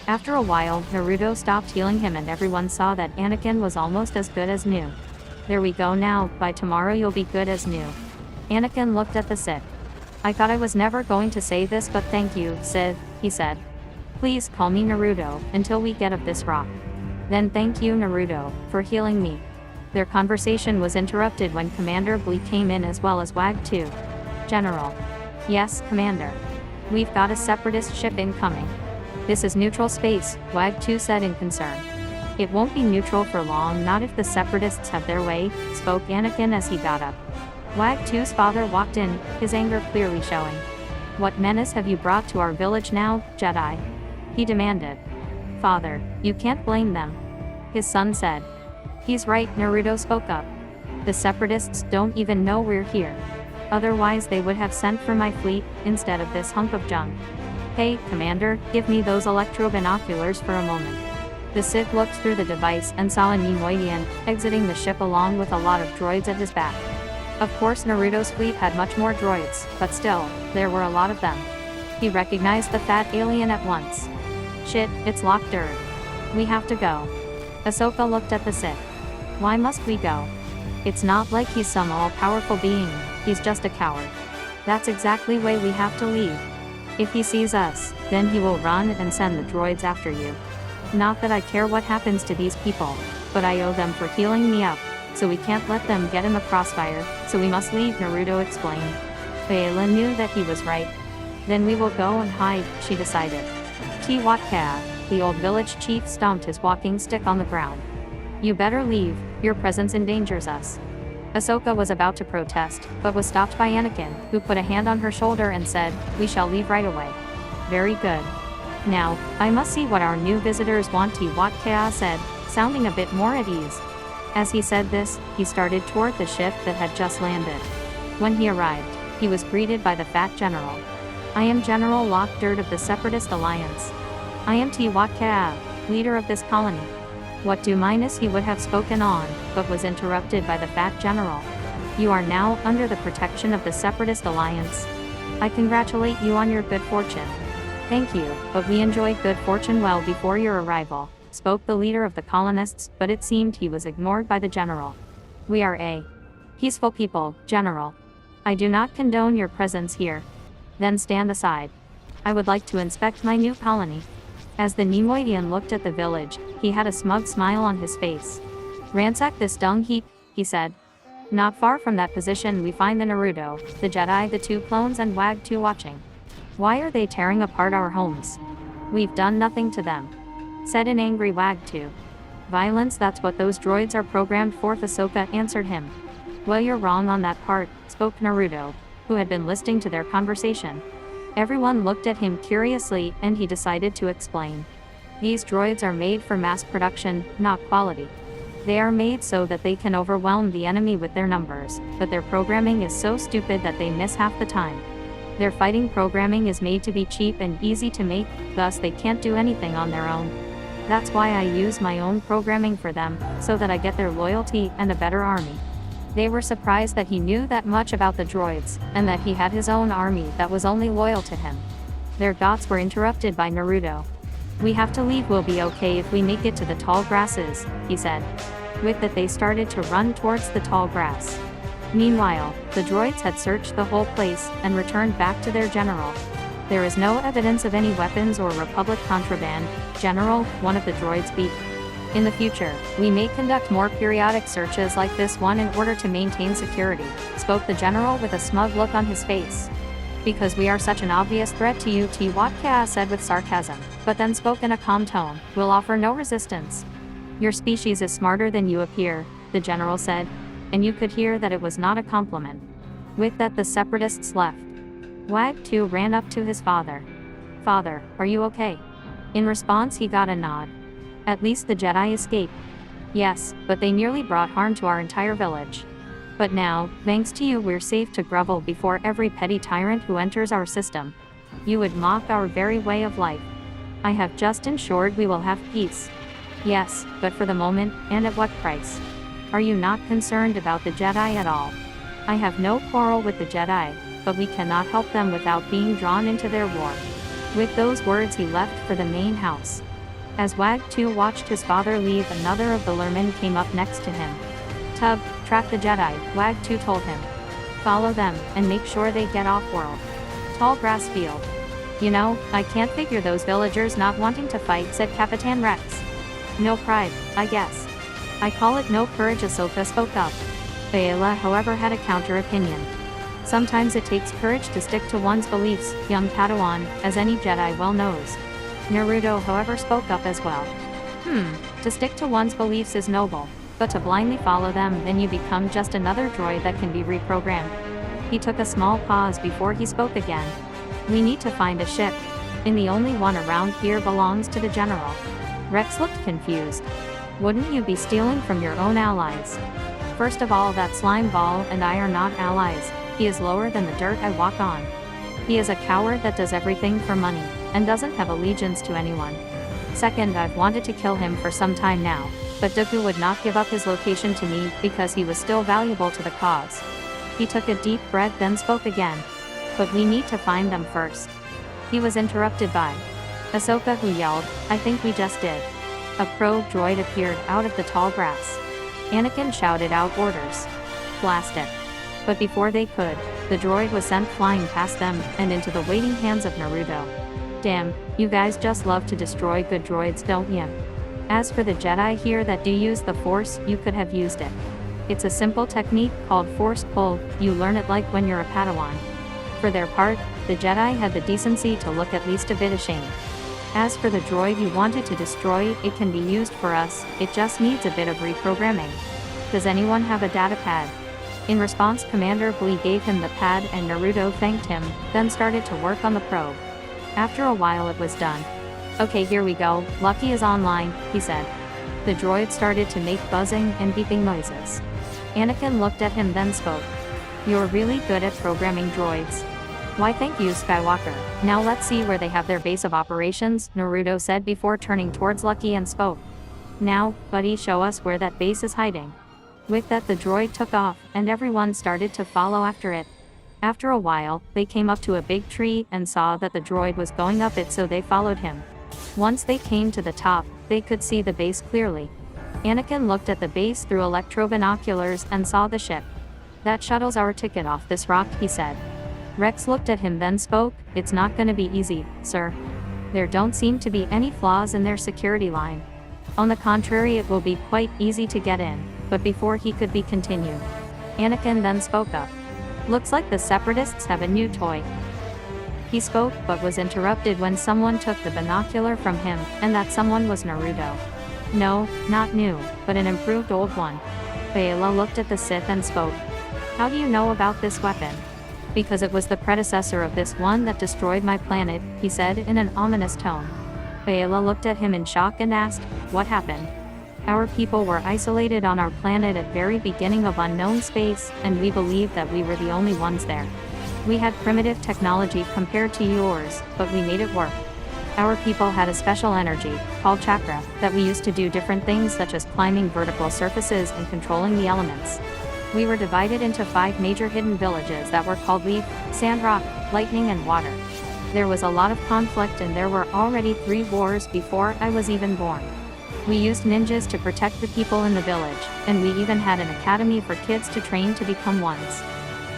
After a while, Naruto stopped healing him and everyone saw that Anakin was almost as good as new. There we go now, by tomorrow you'll be good as new. Anakin looked at the Sith. I thought I was never going to say this, but thank you, Sith, he said. Please call me Naruto, until we get up this rock. Then thank you Naruto, for healing me. Their conversation was interrupted when Commander Bleak came in as well as Wag 2. General. Yes, Commander. We've got a separatist ship incoming. This is neutral space, Wag 2 said in concern. It won't be neutral for long, not if the separatists have their way, spoke Anakin as he got up. Wag 2's father walked in, his anger clearly showing. What menace have you brought to our village now, Jedi? He demanded. Father, you can't blame them. His son said. He's right, Naruto spoke up. The separatists don't even know we're here. Otherwise they would have sent for my fleet, instead of this hunk of junk. Hey, Commander, give me those electro-binoculars for a moment. The Sith looked through the device and saw a Neimoidian, exiting the ship along with a lot of droids at his back. Of course Naruto's fleet had much more droids, but still, there were a lot of them. He recognized the fat alien at once. Shit, it's locked. We have to go. Ahsoka looked at the Sith. Why must we go? It's not like he's some all-powerful being, he's just a coward. That's exactly why we have to leave. If he sees us, then he will run and send the droids after you. Not that I care what happens to these people, but I owe them for healing me up, so we can't let them get in the crossfire, so we must leave, Naruto explained. Bayla knew that he was right. Then we will go and hide, she decided. Tiwaka, the old village chief stomped his walking stick on the ground. You better leave, your presence endangers us. Ahsoka was about to protest, but was stopped by Anakin, who put a hand on her shoulder and said, we shall leave right away. Very good. Now, I must see what our new visitors want, Tiwaka said, sounding a bit more at ease. As he said this, he started toward the ship that had just landed. When he arrived, he was greeted by the fat general. I am General Lockdurt of the Separatist Alliance. I am Tiwaka, leader of this colony. What do minus he would have spoken on, but was interrupted by the fat general. You are now under the protection of the Separatist Alliance. I congratulate you on your good fortune. Thank you, but we enjoyed good fortune well before your arrival, spoke the leader of the colonists, but it seemed he was ignored by the general. We are a peaceful people, General. I do not condone your presence here. Then stand aside. I would like to inspect my new colony. As the Neimoidian looked at the village, he had a smug smile on his face. Ransack this dung heap, he said. Not far from that position we find the Naruto, the Jedi, the two clones and Wag 2 watching. Why are they tearing apart our homes? We've done nothing to them, said an angry Wag 2. Violence, that's what those droids are programmed for, Ahsoka answered him. Well, you're wrong on that part, spoke Naruto, who had been listening to their conversation. Everyone looked at him curiously, and he decided to explain. These droids are made for mass production, not quality. They are made so that they can overwhelm the enemy with their numbers, but their programming is so stupid that they miss half the time. Their fighting programming is made to be cheap and easy to make, thus they can't do anything on their own. That's why I use my own programming for them, so that I get their loyalty and a better army. They were surprised that he knew that much about the droids, and that he had his own army that was only loyal to him. Their thoughts were interrupted by Naruto. We have to leave, we'll be okay if we make it to the tall grasses, he said. With that they started to run towards the tall grass. Meanwhile, the droids had searched the whole place, and returned back to their general. There is no evidence of any weapons or Republic contraband, General, one of the droids beeped. In the future, we may conduct more periodic searches like this one in order to maintain security, spoke the general with a smug look on his face. Because we are such an obvious threat to you, Tiwaka said with sarcasm, but then spoke in a calm tone, we'll offer no resistance. Your species is smarter than you appear, the general said, and you could hear that it was not a compliment. With that the separatists left. Wag 2 ran up to his father. Father, are you okay? In response he got a nod. At least the Jedi escaped. Yes, but they nearly brought harm to our entire village. But now, thanks to you, we're safe to grovel before every petty tyrant who enters our system. You would mock our very way of life. I have just ensured we will have peace. Yes, but for the moment, and at what price? Are you not concerned about the Jedi at all? I have no quarrel with the Jedi, but we cannot help them without being drawn into their war. With those words he left for the main house. As Wag 2 watched his father leave, another of the Lurmen came up next to him. Tub, track the Jedi, Wag 2 told him. Follow them, and make sure they get off-world. Tall grass field. You know, I can't figure those villagers not wanting to fight, said Capitan Rex. No pride, I guess. I call it no courage, Ahsoka spoke up. Bayla, however, had a counter-opinion. Sometimes it takes courage to stick to one's beliefs, young Padawan, as any Jedi well knows. Naruto, however, spoke up as well. To stick to one's beliefs is noble, but to blindly follow them, then you become just another droid that can be reprogrammed. He took a small pause before he spoke again. We need to find a ship. And the only one around here belongs to the general. Rex looked confused. Wouldn't you be stealing from your own allies? First of all, that slime ball and I are not allies. He is lower than the dirt I walk on. He is a coward that does everything for money, and doesn't have allegiance to anyone. Second, I've wanted to kill him for some time now, but Dooku would not give up his location to me because he was still valuable to the cause. He took a deep breath, then spoke again. But we need to find them first. He was interrupted by Ahsoka, who yelled, I think we just did. A probe droid appeared out of the tall grass. Anakin shouted out orders. Blast it. But before they could, the droid was sent flying past them and into the waiting hands of Naruto. Damn, you guys just love to destroy good droids, don't ya? As for the Jedi here that do use the Force, you could have used it. It's a simple technique called Force Pull, you learn it like when you're a Padawan. For their part, the Jedi had the decency to look at least a bit ashamed. As for the droid you wanted to destroy, it can be used for us, it just needs a bit of reprogramming. Does anyone have a data pad? In response, Commander Blee gave him the pad and Naruto thanked him, then started to work on the probe. After a while it was done. Okay, here we go, Lucky is online, he said. The droid started to make buzzing and beeping noises. Anakin looked at him then spoke. You're really good at programming droids. Why thank you, Skywalker. Now let's see where they have their base of operations, Naruto said before turning towards Lucky and spoke. Now, buddy, show us where that base is hiding. With that the droid took off, and everyone started to follow after it. After a while, they came up to a big tree and saw that the droid was going up it, so they followed him. Once they came to the top, they could see the base clearly. Anakin looked at the base through electro-binoculars and saw the ship. That shuttle's our ticket off this rock, he said. Rex looked at him then spoke, it's not gonna be easy, sir. There don't seem to be any flaws in their security line. On the contrary, it will be quite easy to get in. But before he could be continued, Anakin then spoke up. Looks like the Separatists have a new toy. He spoke but was interrupted when someone took the binocular from him, and that someone was Naruto. No, not new, but an improved old one. Bayla looked at the Sith and spoke. How do you know about this weapon? Because it was the predecessor of this one that destroyed my planet, he said in an ominous tone. Bayla looked at him in shock and asked, what happened? Our people were isolated on our planet at very beginning of unknown space, and we believed that we were the only ones there. We had primitive technology compared to yours, but we made it work. Our people had a special energy, called chakra, that we used to do different things such as climbing vertical surfaces and controlling the elements. We were divided into 5 major hidden villages that were called Leaf, Sand Rock, Lightning and Water. There was a lot of conflict and there were already 3 wars before I was even born. We used ninjas to protect the people in the village, and we even had an academy for kids to train to become ones.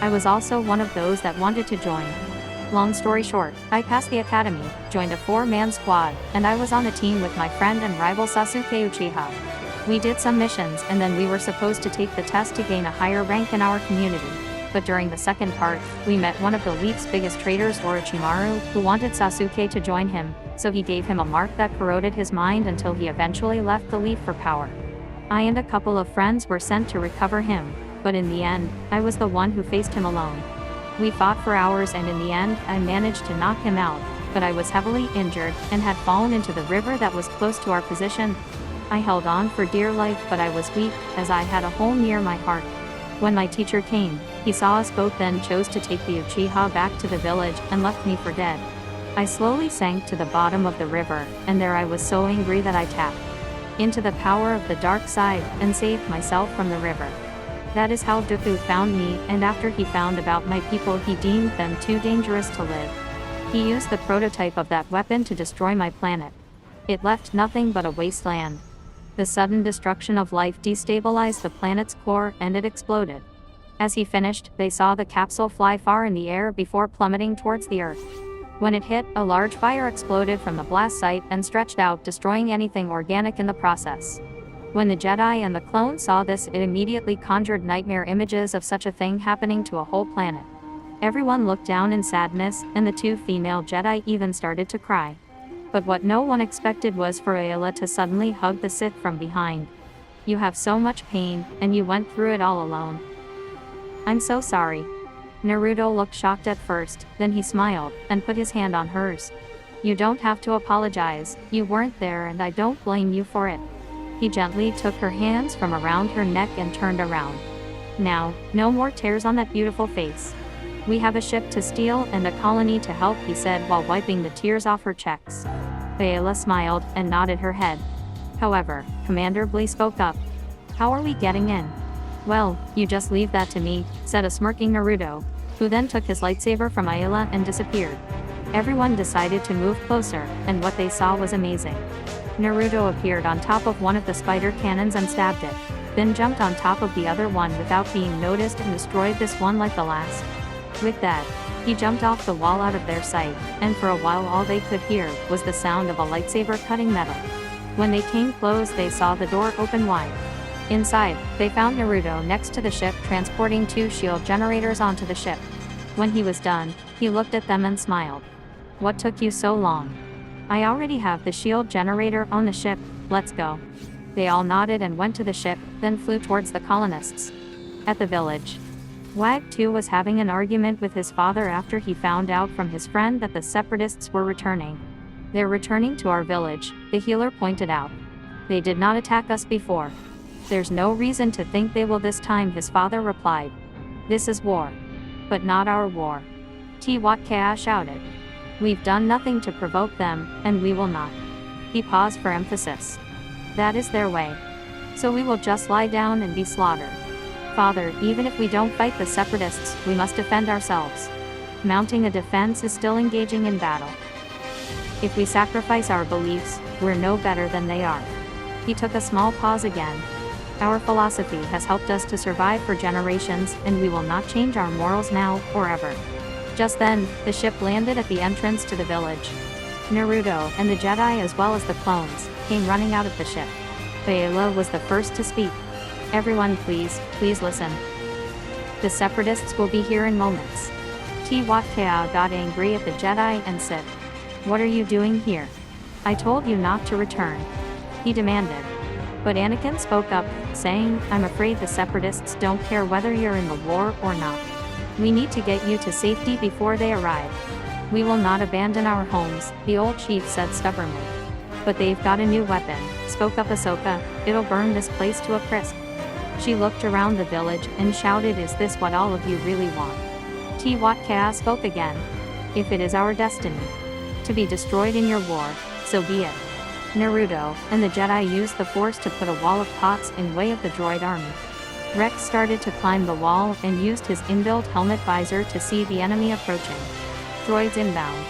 I was also one of those that wanted to join. Long story short, I passed the academy, joined a 4-man squad, and I was on a team with my friend and rival Sasuke Uchiha. We did some missions and then we were supposed to take the test to gain a higher rank in our community. But during the second part, we met one of the Leaf's biggest traitors, Orochimaru, who wanted Sasuke to join him, so he gave him a mark that corroded his mind until he eventually left the Leaf for power. I and a couple of friends were sent to recover him, but in the end, I was the one who faced him alone. We fought for hours and in the end, I managed to knock him out, but I was heavily injured and had fallen into the river that was close to our position. I held on for dear life, but I was weak, as I had a hole near my heart. When my teacher came, he saw us both then chose to take the Uchiha back to the village and left me for dead. I slowly sank to the bottom of the river, and there I was so angry that I tapped into the power of the dark side and saved myself from the river. That is how Dooku found me, and after he found about my people he deemed them too dangerous to live. He used the prototype of that weapon to destroy my planet. It left nothing but a wasteland. The sudden destruction of life destabilized the planet's core and it exploded. As he finished, they saw the capsule fly far in the air before plummeting towards the Earth. When it hit, a large fire exploded from the blast site and stretched out, destroying anything organic in the process. When the Jedi and the clone saw this, it immediately conjured nightmare images of such a thing happening to a whole planet. Everyone looked down in sadness, and the two female Jedi even started to cry. But what no one expected was for Ayla to suddenly hug the Sith from behind. "You have so much pain, and you went through it all alone. I'm so sorry." Naruto looked shocked at first, then he smiled, and put his hand on hers. "You don't have to apologize, you weren't there and I don't blame you for it." He gently took her hands from around her neck and turned around. "Now, no more tears on that beautiful face. We have a ship to steal and a colony to help," he said while wiping the tears off her cheeks. Ayla smiled and nodded her head. However, Commander Blee spoke up. "How are we getting in?" "Well, you just leave that to me," said a smirking Naruto, who then took his lightsaber from Ayla and disappeared. Everyone decided to move closer, and what they saw was amazing. Naruto appeared on top of one of the spider cannons and stabbed it, then jumped on top of the other one without being noticed and destroyed this one like the last. With that, he jumped off the wall out of their sight, and for a while all they could hear was the sound of a lightsaber cutting metal. When they came close, they saw the door open wide. Inside, they found Naruto next to the ship transporting 2 shield generators onto the ship. When he was done, he looked at them and smiled. "What took you so long?" "I already have the shield generator on the ship, let's go." They all nodded and went to the ship, then flew towards the colonists. At the village, Wag 2 was having an argument with his father after he found out from his friend that the separatists were returning. "They're returning to our village," the healer pointed out. "They did not attack us before. There's no reason to think they will this time," his father replied. "This is war. But not our war." Twaka shouted. "We've done nothing to provoke them, and we will not." He paused for emphasis. "That is their way. So we will just lie down and be slaughtered. Father, even if we don't fight the separatists, we must defend ourselves. Mounting a defense is still engaging in battle. If we sacrifice our beliefs, we're no better than they are." He took a small pause again. "Our philosophy has helped us to survive for generations, and we will not change our morals now, or ever." Just then, the ship landed at the entrance to the village. Naruto and the Jedi as well as the clones came running out of the ship. Ayla was the first to speak. "Everyone please listen. The separatists will be here in moments." Twaka got angry at the Jedi and said, "What are you doing here? I told you not to return," he demanded. But Anakin spoke up, saying, "I'm afraid the separatists don't care whether you're in the war or not. We need to get you to safety before they arrive." "We will not abandon our homes," the old chief said stubbornly. "But they've got a new weapon," spoke up Ahsoka. "It'll burn this place to a crisp." She looked around the village and shouted, "Is this what all of you really want?" Twaka spoke again. "If it is our destiny to be destroyed in your war, so be it." Naruto and the Jedi used the Force to put a wall of pots in way of the droid army. Rex started to climb the wall and used his inbuilt helmet visor to see the enemy approaching. "Droids inbound.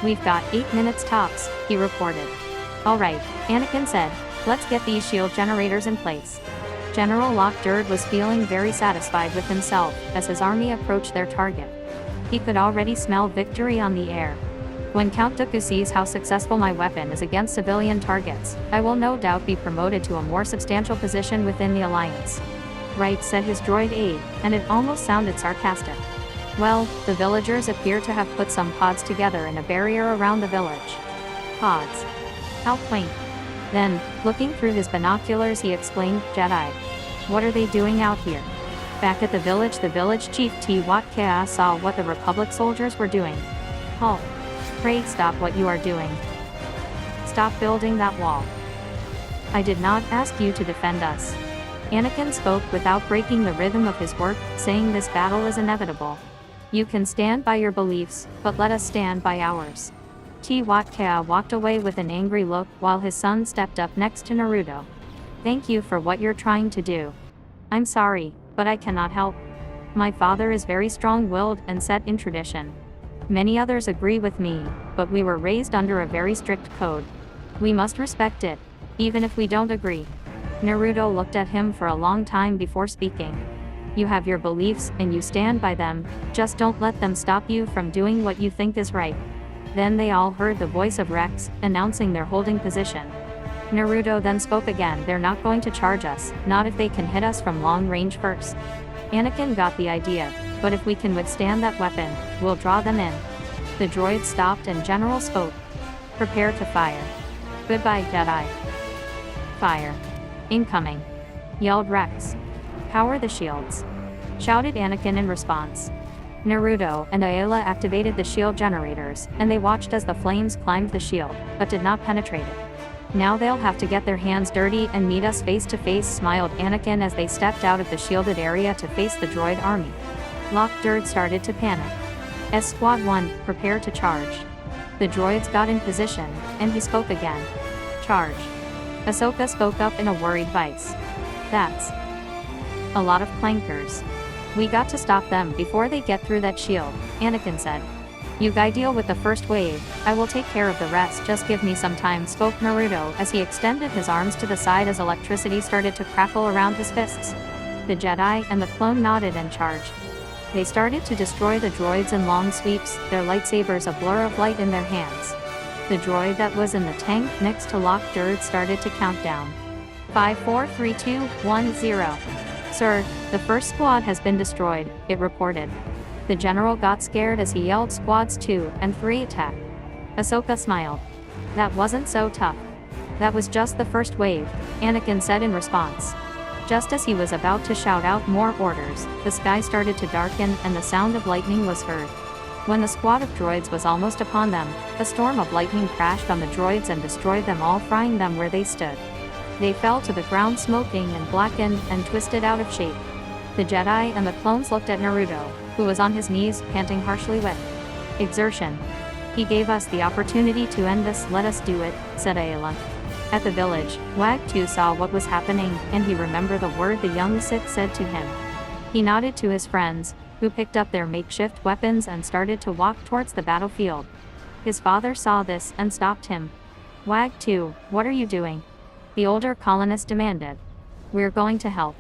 We've got 8 minutes tops," he reported. "All right," Anakin said, "let's get these shield generators in place." General Lockdurd was feeling very satisfied with himself as his army approached their target. He could already smell victory on the air. "When Count Dooku sees how successful my weapon is against civilian targets, I will no doubt be promoted to a more substantial position within the Alliance." "Right," said his droid aide, and it almost sounded sarcastic. "Well, the villagers appear to have put some pods together in a barrier around the village." "Pods? How quaint." Then, looking through his binoculars, he explained, "Jedi. What are they doing out here?" Back at the village chief Twaka saw what the Republic soldiers were doing. "Halt. Pray stop what you are doing. Stop building that wall. I did not ask you to defend us." Anakin spoke without breaking the rhythm of his work, saying, "This battle is inevitable. You can stand by your beliefs, but let us stand by ours." Twaka walked away with an angry look while his son stepped up next to Naruto. "Thank you for what you're trying to do. I'm sorry, but I cannot help. My father is very strong-willed and set in tradition. Many others agree with me, but we were raised under a very strict code. We must respect it, even if we don't agree. Naruto looked at him for a long time before speaking. You have your beliefs and you stand by them, just don't let them stop you from doing what you think is right. Then they all heard the voice of Rex, announcing their holding position. Naruto then spoke again. They're not going to charge us, not if they can hit us from long range first. Anakin got the idea, but if we can withstand that weapon, we'll draw them in. The droid stopped and General spoke. Prepare to fire. Goodbye, Jedi. Fire. Incoming. Yelled Rex. Power the shields. Shouted Anakin in response. Naruto and Ayla activated the shield generators, and they watched as the flames climbed the shield, but did not penetrate it. Now they'll have to get their hands dirty and meet us face to face, smiled Anakin as they stepped out of the shielded area to face the droid army. Lockdurd started to panic. As Squad 1, prepare to charge. The droids got in position, and he spoke again. Charge. Ahsoka spoke up in a worried voice. That's a lot of clankers. We got to stop them before they get through that shield, Anakin said. You guys deal with the first wave, I will take care of the rest, just give me some time, spoke Naruto as he extended his arms to the side as electricity started to crackle around his fists. The Jedi and the clone nodded and charged. They started to destroy the droids in long sweeps, their lightsabers a blur of light in their hands. The droid that was in the tank next to Lockdurd started to count down. 5, 4, 3, 2, 1, 0. Sir, the first squad has been destroyed, it reported. The general got scared as he yelled Squads 2 and 3 attack. Ahsoka smiled. That wasn't so tough. That was just the first wave, Anakin said in response. Just as he was about to shout out more orders, the sky started to darken and the sound of lightning was heard. When the squad of droids was almost upon them, a storm of lightning crashed on the droids and destroyed them all, frying them where they stood. They fell to the ground smoking and blackened and twisted out of shape. The Jedi and the clones looked at Naruto, who was on his knees panting harshly with exertion. He gave us the opportunity to end this, let us do it, said Ayla. At the village, Wag 2 saw what was happening, and he remembered the word the young Sith said to him. He nodded to his friends, who picked up their makeshift weapons and started to walk towards the battlefield. His father saw this and stopped him. Wag 2, what are you doing? The older colonist demanded. We're going to help.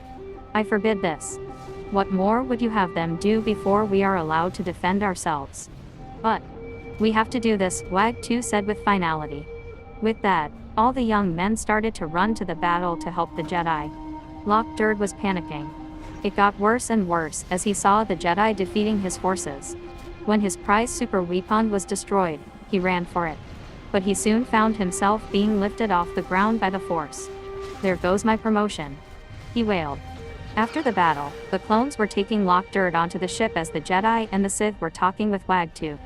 I forbid this. What more would you have them do before we are allowed to defend ourselves? But we have to do this, Wag 2 said with finality. With that, all the young men started to run to the battle to help the Jedi. Lockdurd was panicking. It got worse and worse as he saw the Jedi defeating his forces. When his prized super weapon was destroyed, he ran for it. But he soon found himself being lifted off the ground by the Force. There goes my promotion, he wailed. After the battle, the clones were taking Lockdurd onto the ship as the Jedi and the Sith were talking with Wag 2.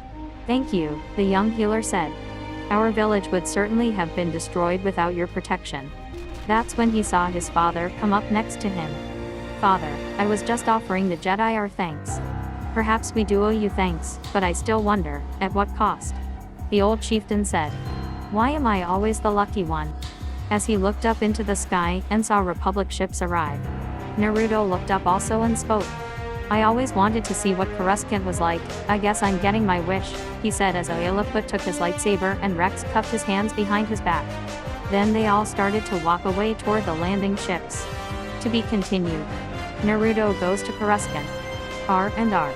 Thank you, the young healer said. Our village would certainly have been destroyed without your protection. That's when he saw his father come up next to him. Father, I was just offering the Jedi our thanks. Perhaps we do owe you thanks, but I still wonder, at what cost? The old chieftain said. Why am I always the lucky one? As he looked up into the sky and saw Republic ships arrive. Naruto looked up also and spoke. I always wanted to see what Coruscant was like, I guess I'm getting my wish, he said as Aeliput took his lightsaber and Rex cupped his hands behind his back. Then they all started to walk away toward the landing ships. To be continued. Naruto goes to Coruscant. R&R.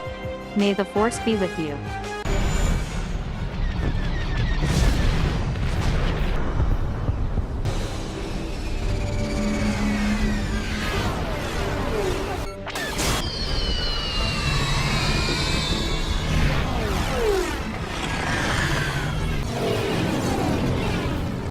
May the Force be with you.